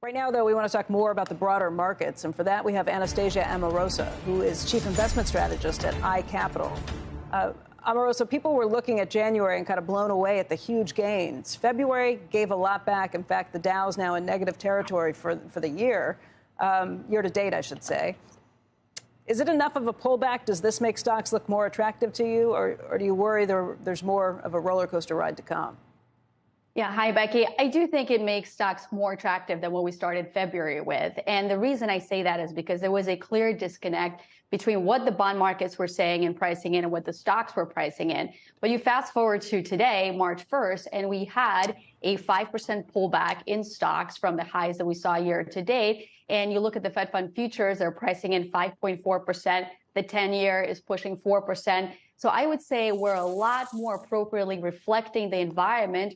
Right now, though, we want to talk more about the broader markets. And for that, we have Anastasia Amoroso, who is Chief Investment Strategist at iCapital. Amoroso, people were looking at January and kind of blown away at the huge gains. February gave a lot back. In fact, the Dow's now in negative territory for the year to date, I should say. Is it enough of a pullback? Does this make stocks look more attractive to you, or do you worry there's more of a roller coaster ride to come? Yeah, hi, Becky. I do think it makes stocks more attractive than what we started February with. And the reason I say that is because there was a clear disconnect between what the bond markets were saying and pricing in and what the stocks were pricing in. But you fast forward to today, March 1st, and we had a 5% pullback in stocks from the highs that we saw year to date. And you look at the Fed Fund futures, they're pricing in 5.4%. The 10-year is pushing 4%. So I would say we're a lot more appropriately reflecting the environment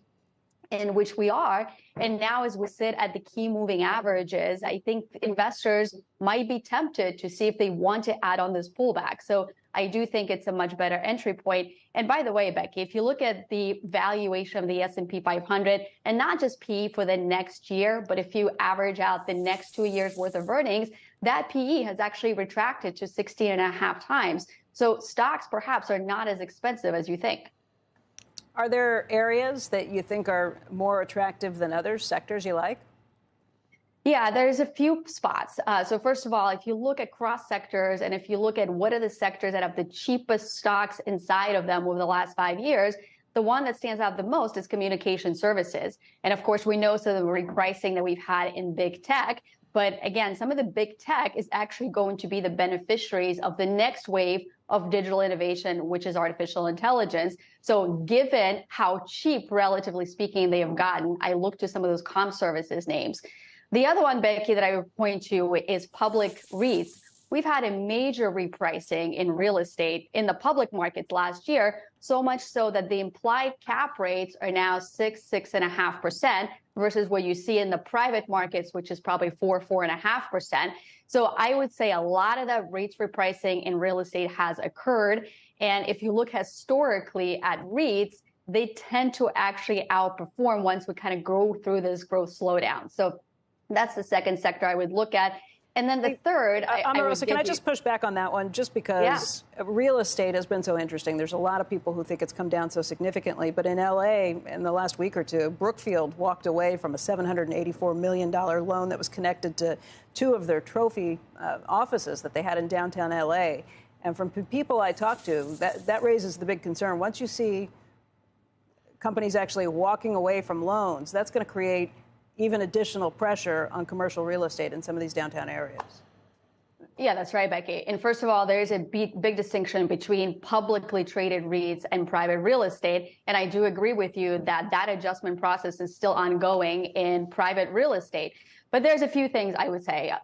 in which we are. And now as we sit at the key moving averages, I think investors might be tempted to see if they want to add on this pullback. So I do think it's a much better entry point. And by the way, Becky, if you look at the valuation of the S&P 500, and not just PE for the next year, but if you average out the next 2 years worth of earnings, that PE has actually retracted to 16.5 times. So stocks perhaps are not as expensive as you think. Are there areas that you think are more attractive than others, sectors you like? Yeah, there's a few spots. So first of all, if you look at cross sectors and if you look at what are the sectors that have the cheapest stocks inside of them over the last 5 years, the one that stands out the most is communication services. And of course, we know some of the repricing that we've had in big tech. But again, some of the big tech is actually going to be the beneficiaries of the next wave of digital innovation, which is artificial intelligence. So given how cheap, relatively speaking, they have gotten, I look to some of those comm services names. The other one, Becky, that I would point to is public REITs. We've had a major repricing in real estate in the public markets last year, so much so that the implied cap rates are now 6.5% versus what you see in the private markets, which is probably 4.5%. So I would say a lot of that rates repricing in real estate has occurred. And if you look historically at REITs, they tend to actually outperform once we kind of go through this growth slowdown. So that's the second sector I would look at. And then the third, Amoroso, can I just push back on that one? Just because real estate has been so interesting. There's a lot of people who think it's come down so significantly. But in L.A., in the last week or two, Brookfield walked away from a $784 million loan that was connected to two of their trophy offices that they had in downtown L.A. And from people I talked to, that raises the big concern. Once you see companies actually walking away from loans, that's going to create even additional pressure on commercial real estate in some of these downtown areas. Yeah, that's right, Becky. And first of all, there is a big distinction between publicly traded REITs and private real estate. And I do agree with you that that adjustment process is still ongoing in private real estate. But there's a few things I would say.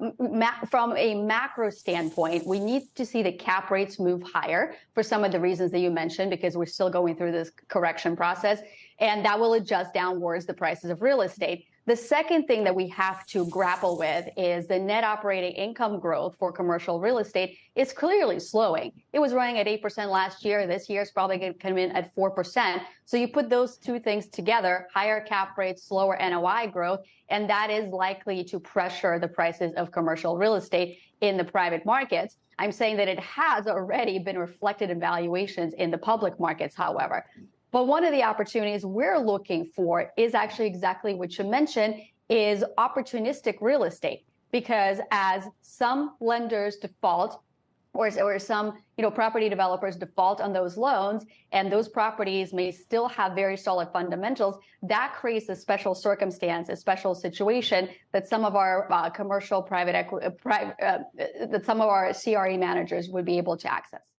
From a macro standpoint, we need to see the cap rates move higher for some of the reasons that you mentioned, because we're still going through this correction process. And that will adjust downwards the prices of real estate. The second thing that we have to grapple with is the net operating income growth for commercial real estate is clearly slowing. It was running at 8% last year. This year is probably going to come in at 4%. So you put those two things together, higher cap rates, slower NOI growth, and that is likely to pressure the prices of commercial real estate in the private markets. I'm saying that it has already been reflected in valuations in the public markets, however. But one of the opportunities we're looking for is actually exactly what you mentioned, is opportunistic real estate. Because as some lenders default, or some property developers default on those loans, and those properties may still have very solid fundamentals, that creates a special circumstance, a special situation that some of our commercial private equity, that some of our CRE managers would be able to access.